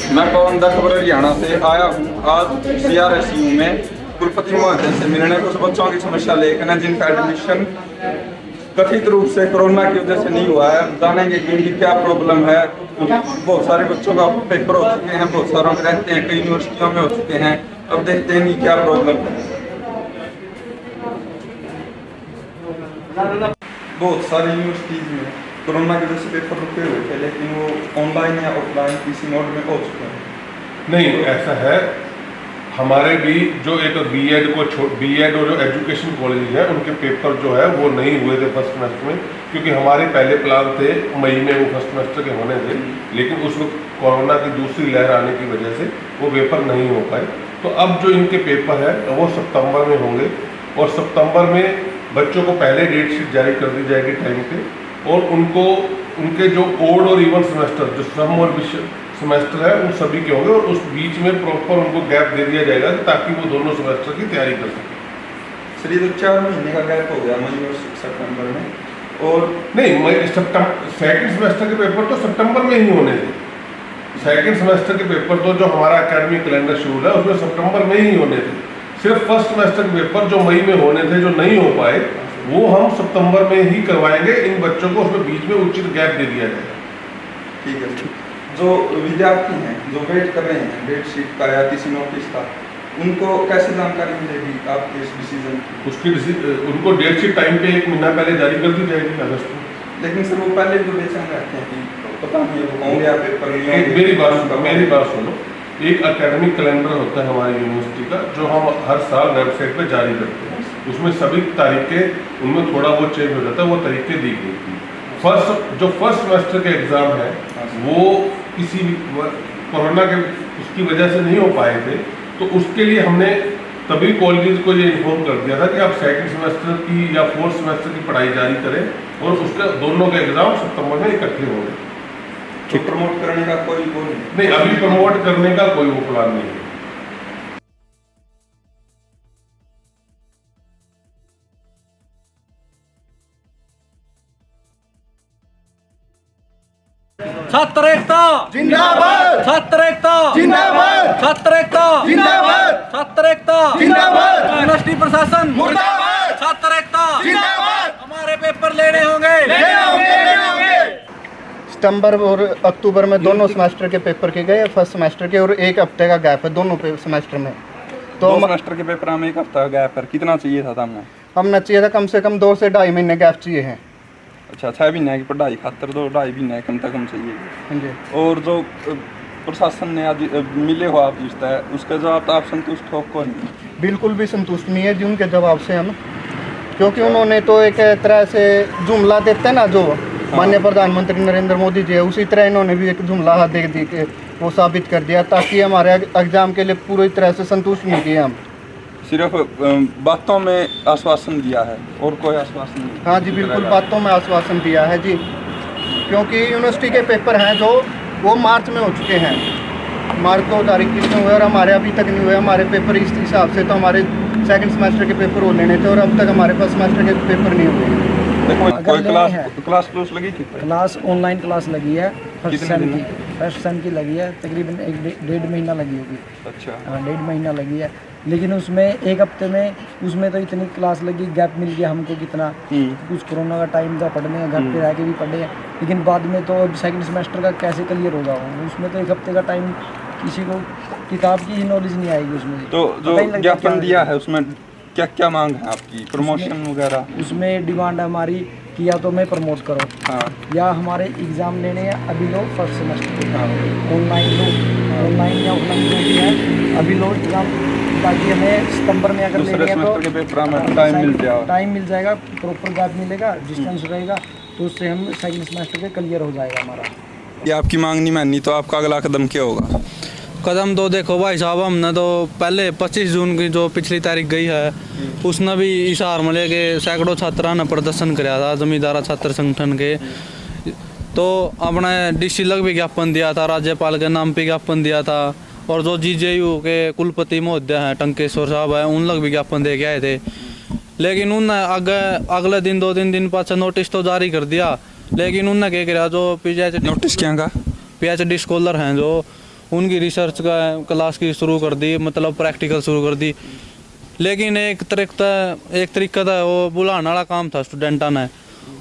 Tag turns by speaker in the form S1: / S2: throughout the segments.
S1: मैं पवन दत्त हरियाणा से आया हूँ। आज CRSU में कुलपति महोदय से मिलने कुछ बच्चों की समस्या लेकर है, जिनका एडमिशन कथित रूप से कोरोना की वजह से नहीं हुआ है। जानेंगे कि इनकी क्या प्रॉब्लम है। बहुत सारे बच्चों का पेपर हो चुके हैं, बहुत सारों के रहते हैं, कई यूनिवर्सिटियों में हो चुके हैं। अब देखते हैं कि क्या प्रॉब्लम है। बहुत सारी यूनिवर्सिटीज में कोरोना की वजह से पेपर रुके हुए थे, लेकिन वो ऑनलाइन या ऑफलाइन किसी मोड में हो चुके हैं।
S2: नहीं, ऐसा है। हमारे भी जो एक बीएड और जो एजुकेशन कॉलेज है उनके पेपर जो है वो नहीं हुए थे फर्स्ट सेमेस्टर में, क्योंकि हमारे पहले प्लान थे मई में वो फर्स्ट सेमेस्टर के होने थे, लेकिन उस वक्त कोरोना की दूसरी लहर आने की वजह से वो पेपर नहीं हो पाए। तो अब जो इनके पेपर है वो सितंबर में होंगे, और सितंबर में बच्चों को पहले डेट शीट जारी कर दी जाएगी टाइम पे, और उनको उनके जो ओड और इवन सेमेस्टर जो सम और सेमेस्टर है उन सभी के होंगे, और उस बीच में प्रॉपर उनको गैप दे दिया जाएगा ताकि वो दोनों सेमेस्टर की तैयारी कर सकें।
S1: सर, ये तो 4 महीने का गैप हो गया मई और सितंबर में, और
S2: नहीं, मई सितंबर सेकेंड सेमेस्टर के पेपर तो सितंबर में ही होने थे। सेकेंड सेमेस्टर के पेपर तो जो हमारा एकेडमिक कैलेंडर शेड्यूल है उसमें सितंबर में ही होने थे। सिर्फ फर्स्ट सेमेस्टर के पेपर जो मई में होने थे, जो नहीं हो पाए, वो हम सितंबर में ही करवाएंगे। इन बच्चों को उसमें बीच में उचित गैप दे दिया जाएगा।
S1: ठीक है। जो विद्यार्थी हैं जो वेट कर रहे हैं डेट शीट का या किसी नोटिस का, उनको कैसे जानकारी मिलेगी आपके इस डिसीजन की?
S2: उनको डेट शीट टाइम पे 1 महीना पहले जारी कर दी जाएगी अगस्त में।
S1: लेकिन सर वो पहले जो बेचैन रहते हैं कि पता नहीं वो होंगे या पेपर नहीं होंगे।
S2: मेरी बात सुनो। एक एकेडमिक कैलेंडर होता है हमारी यूनिवर्सिटी का, जो हम हर साल वेबसाइट पे जारी करते हैं। उसमें सभी तारीखें, उनमें थोड़ा बहुत चेंज हो जाता है, वो तारीखें दी गई थी। जो फर्स्ट सेमेस्टर के एग्ज़ाम है वो किसी कोरोना के उसकी वजह से नहीं हो पाए थे, तो उसके लिए हमने तभी कॉलेज को ये इन्फॉर्म कर दिया था कि आप सेकंड सेमेस्टर की या फोर्थ सेमेस्टर की पढ़ाई जारी करें, और उसके दोनों के एग्ज़ाम सितंबर में इकट्ठे होंगे।
S1: तो प्रमोट करने का कोई वो
S2: नहीं, अभी प्रमोट करने का कोई वो प्लान नहीं है।
S3: छात्र एकता
S4: जिंदाबाद,
S3: छात्र एकता
S4: जिंदाबाद,
S3: छात्र एकता
S4: जिंदाबाद,
S3: छात्र एकता
S4: जिंदाबाद,
S3: यूनिवर्सिटी प्रशासन
S4: मुर्दाबाद,
S3: छात्र एकता
S4: जिंदाबाद।
S3: हमारे पेपर लेने होंगे।
S4: सितंबर और अक्टूबर में दोनों सेमेस्टर के पेपर के गए, फर्स्ट सेमेस्टर के, और 1 हफ्ते का गैप है दोनों सेमेस्टर में। तो
S1: 2 सेमेस्टर के पेपर में 1 हफ्ता गैप है। कितना चाहिए था हमने?
S4: हमने चाहिए था कम से कम 2 से 2.5 महीने गैप चाहिए हैं।
S1: अच्छा, 6 महीने की पढ़ाई खातर 2-2.5 महीने कम से कम चाहिए।
S4: हाँ जी।
S1: और जो प्रशासन ने आज मिले हो आप रिश्ता है, उसके जवाब आप संतुष्ट हो? कौन?
S4: बिल्कुल भी संतुष्ट नहीं है जी उनके जवाब से हम, क्योंकि उन्होंने तो एक तरह से जुमला देते हैं ना, जो माननीय प्रधानमंत्री नरेंद्र मोदी जी है, उसी तरह इन्होंने भी एक जुमला दे दी के वो साबित कर दिया, ताकि हमारे एग्जाम के लिए पूरी तरह से संतुष्ट नहीं किए हम।
S1: सिर्फ बातों में आश्वासन दिया है और कोई आश्वासन नहीं?
S4: हाँ जी, बिल्कुल बातों में आश्वासन दिया है जी, क्योंकि यूनिवर्सिटी के पेपर हैं जो वो मार्च में हो चुके हैं। मार्च 2021 में हुए और हमारे अभी तक नहीं हुए। हमारे पेपर इस हिसाब से तो हमारे सेकंड सेमेस्टर के पेपर हो लेने थे, और अब तक हमारे फर्स्ट सेमेस्टर के पेपर नहीं हुए।
S1: कोई क्लास लगी थी?
S5: क्लास ऑनलाइन क्लास लगी है, फर्स्ट
S1: कितने
S5: सेम की लगी है, तकरीबन 1-1.5 महीना लगी होगी।
S1: अच्छा।
S5: हाँ, 1.5 महीना लगी है, लेकिन उसमें 1 हफ्ते में उसमें तो इतनी क्लास लगी, गैप मिल गया हमको कितना। कुछ कोरोना का टाइम था, पढ़ने का घर पे रह के भी पढ़े हैं, लेकिन बाद में तो सेकंड सेमेस्टर का कैसे क्लियर होगा उसमें तो 1 हफ्ते का टाइम, किसी को किताब की ही नॉलेज नहीं आएगी उसमें।
S1: तो जो ज्ञापन दिया है उसमें क्या क्या मांग है आपकी? प्रमोशन वगैरह?
S5: उसमें डिमांड है हमारी कि या तो मैं प्रमोट करो,
S1: हाँ,
S5: या हमारे एग्ज़ाम लेने हैं अभी लो फर्स्ट सेमेस्टर के,
S1: हाँ,
S5: ऑनलाइन लो, ऑनलाइन या ऑफलाइन जो भी है अभी लो एग्ज़ाम, ताकि हमें सितंबर में अगर
S1: दूसरे
S5: लेने हैं
S1: सेमेस्टर के पेपर में
S5: तो
S1: टाइम मिल
S5: जाएगा, प्रॉपर गैप मिलेगा, डिस्टेंस रहेगा, तो उससे हम सेकंड सेमेस्टर के क्लियर हो जाएगा हमारा।
S1: ये आपकी मांग नहीं माननी तो आपका अगला कदम क्या होगा?
S3: कदम तो देखो भाई साहब, हमने तो पहले 25 जून की जो पिछली तारीख गई है उसने भी इशार में लेके सैकड़ों छात्रा ने प्रदर्शन कराया था जमींदारा छात्र संगठन के। तो अपने डीसी लग भी ज्ञापन दिया था, राज्यपाल के नाम पे ज्ञापन दिया था, और जो जीजेयू के कुलपति महोदय हैं टंकेश्वर साहब हैं, उन लोग भी ज्ञापन दे के आए थे। लेकिन उनने अगले दिन 2-3 दिन पाछे नोटिस तो जारी कर दिया, लेकिन उनने क्या करा, जो PhD
S1: नोटिस क्या का
S3: PhD स्कॉलर हैं जो उनकी रिसर्च का क्लास की शुरू कर दी, मतलब प्रैक्टिकल शुरू कर दी। लेकिन एक तरीका था वो बुलाने वाला काम था स्टूडेंटा ने,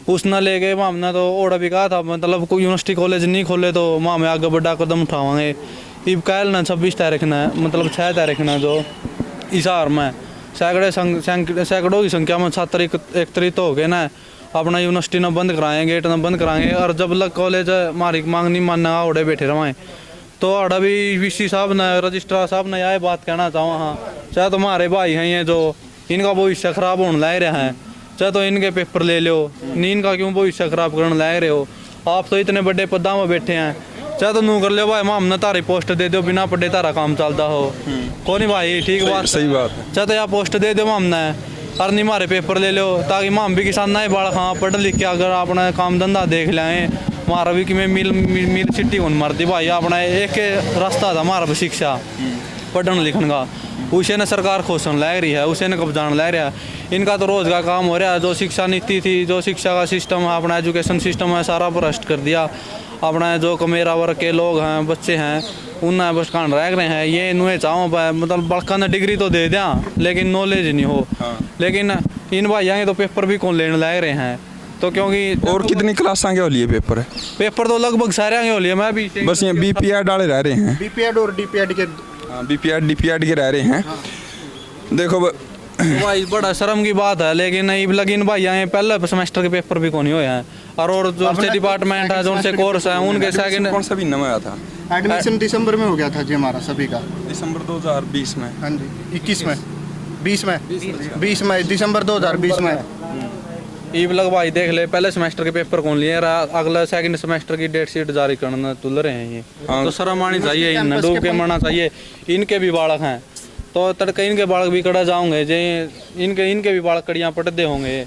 S3: उसने लेके हमने तो ओड़ा भी कहा था, मतलब कोई यूनिवर्सिटी कॉलेज नहीं खोले तो वहाँ में आगे बड़ा कदम उठावांगे। इब कल ना 26 तारीख ने, मतलब 6 तारीख ने जो हिसार में सैकड़ों की संख्या में छात्र एकत्रित हो गए ना, अपना यूनिवर्सिटी ने बंद कराएंगे, गेट ने बंद कराएंगे। और जब लग कॉलेज हमारी मांग नहीं मानना ओढ़े बैठे रहे तो आड़ा भी वीसी साहब ने, रजिस्ट्रार साहब ने यह बात कहना चाहूँ, हाँ चाहे तुम्हारे भाई हैं ये जो इनका भविष्य खराब होने लग रहा है, चाहे तो इनके पेपर ले लो, नींद का क्यों भविष्य खराब करने लग रहे हो, आप तो इतने बड़े पदा में बैठे हैं, चाहे तो नू कर लो भाई, हमने तारी पोस्ट दे दो, बिना पढ़े तारा काम चलता हो कौन नहीं भाई, ठीक बात,
S1: सही बात है।
S3: चाहे तो यार पोस्ट दे दो हमने, और नहीं हमारे पेपर ले लो, ताकि हम भी किसान ना ही बाढ़ हाँ पढ़ लिख के अगर अपना काम धंधा देख लें, हमारा भी कि मैं मिल सिटी कौन मरती भाई, अपना एक रास्ता था हमारा शिक्षा पढ़ने लिखने का, उसे ने सरकार खोसन लग रही है, उसे ने कब्जान लग रहा है। इनका तो रोज़ का काम हो रहा है, जो शिक्षा नीति थी, जो शिक्षा का सिस्टम है, अपना एजुकेशन सिस्टम है, सारा भ्रष्ट कर दिया। अपना जो कमेरा वर्ग के लोग हैं, बच्चे हैं, उन्हें बस कान रह रहे हैं। ये इन्हें चाहो मतलब बड़का ने डिग्री तो दे दिया लेकिन नॉलेज नहीं हो। लेकिन इन भाइयों के तो पेपर भी कौन लेने लग रहे हैं, तो क्योंकि
S1: और कितनी क्लास आगे हो लिए पेपर है?
S3: पेपर तो लगभग सारे आगे हो लिए, मैं भी
S1: बस ये बीपीएड डाले रह रहे हैं,
S4: बीपीएड और डीपीएड के,
S1: बीपीएड के रह रहे हैं। देखो
S3: भाई बड़ा शर्म की बात है, लेकिन इन भाई आए पहले सेमेस्टर के पेपर भी कौन हुए हैं, और जो से डिपार्टमेंट है, जो से कोर्स है, उनके सेकंड
S1: कौन सा भी नया आया था?
S4: एडमिशन दिसंबर में हो गया था जी हमारा सभी का,
S1: दिसंबर 2020 में।
S4: हाँ जी 21 में 20 में दिसंबर 2020 में।
S3: ईब लग भाई देख ले, पहले सेमेस्टर के पेपर कौन लिए, अगला सेकंड सेमेस्टर की डेट शीट जारी करना तुल रहे हैं ये। तो शर्म आनी चाहिए, इन डूब के मरना चाहिए। इनके भी बालक हैं तो तड़के इनके बालक भी कड़ा जाओगे, जे इनके भी बालक कड़ियाँ पटदे होंगे,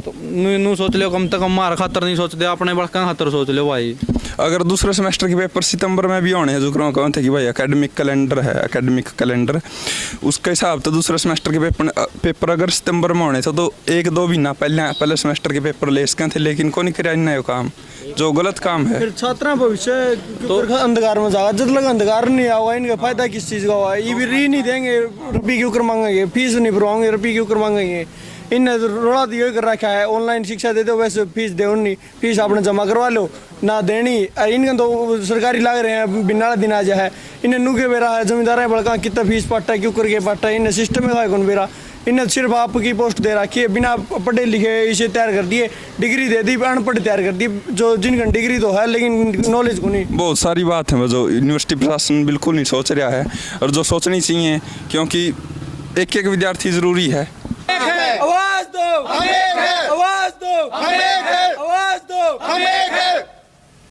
S3: तो नू सोच लो, कम से कम मार खातर नहीं सोचते, अपने बालका खातर सोच लो भाई।
S1: अगर दूसरे सेमेस्टर के पेपर सितंबर में भी होने हैं, जो कौन थे कि भाई एकेडमिक कैलेंडर उसके हिसाब तो दूसरे सेमेस्टर के पेपर अगर सितंबर में होने थे तो 1-2 महीना पहले सेमेस्टर के पेपर ले सकें थे, लेकिन कौन नहीं कराया इन्हें काम, जो गलत काम है।
S5: फिर छात्रा भविष्य तो अंधकार में जाएगा, जब तक अंधकार नहीं आएगा इनका फायदा किस चीज़ का होगा। ये भी री नहीं देंगे, रुपये क्यों कर मांगेंगे, फीस नहीं भरवाएंगे, रुपये क्यों कर मांगेंगे। इनने रोड़ा दिए कर रखा है, ऑनलाइन शिक्षा दे दो, वैसे फीस दे नहीं, फीस आपने जमा करवा लो ना देनी। इनका तो सरकारी लाग रहे हैं, बिना दिन आ जाए, इन्हें नुके बेरा है, जमींदार है बड़का कितना फीस पाटा है, क्यों करके पाटा है, इन्हें सिस्टम में कौन बेरा, इन्हें सिर्फ आपकी पोस्ट दे रखी है, बिना पढ़े लिखे इसे तैयार कर दिए, डिग्री दे दी, अनपढ़ तैयार कर दी, जो जिनका डिग्री तो है लेकिन नॉलेज को नहीं।
S1: बहुत सारी बात है जो यूनिवर्सिटी प्रशासन बिल्कुल नहीं सोच रहा है, और जो सोचनी चाहिए, क्योंकि एक विद्यार्थी ज़रूरी है।
S5: आवाज दो,